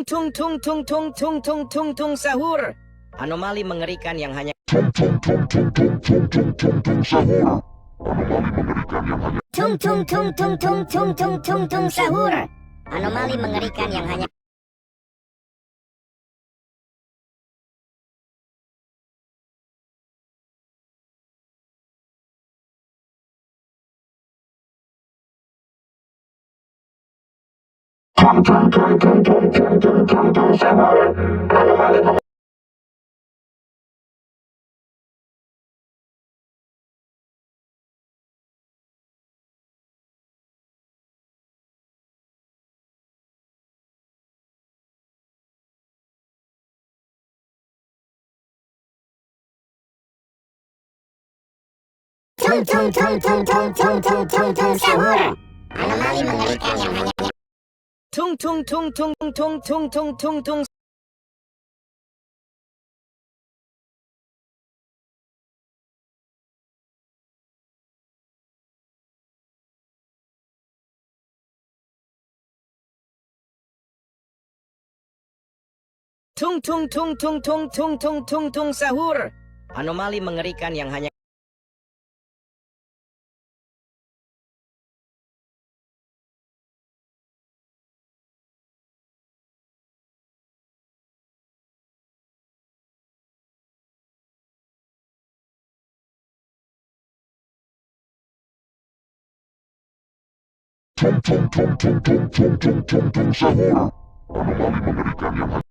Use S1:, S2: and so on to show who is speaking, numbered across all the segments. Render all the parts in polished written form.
S1: tung tung tung tung tung tung tung tung sahur. Anomali mengerikan yang hanya
S2: Tung tung tung tung tung tung tung tung tung sahur. Anomali mengerikan yang hanya
S3: Tung tung tung tung tung tung tung tung tung sahur. Anomali mengerikan yang hanya
S2: tung tung tung tung tung tung tung tung tung sahur. Anomali
S3: tung tung tung tung tung tung tung tung tung sahur. Anomali mengerikan yang hanya
S1: tung tung tung tung tung tung tung tung tung tung tung tung tung tung tung tung tung tung sahur. Anomali mengerikan yang hanya
S2: tung tung tung tung tung tung tung tung tung sahur. Anomali mengerikan yang hanya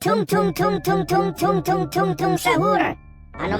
S3: tung tung tung tung tung tung tung tung tung sahur. Anomali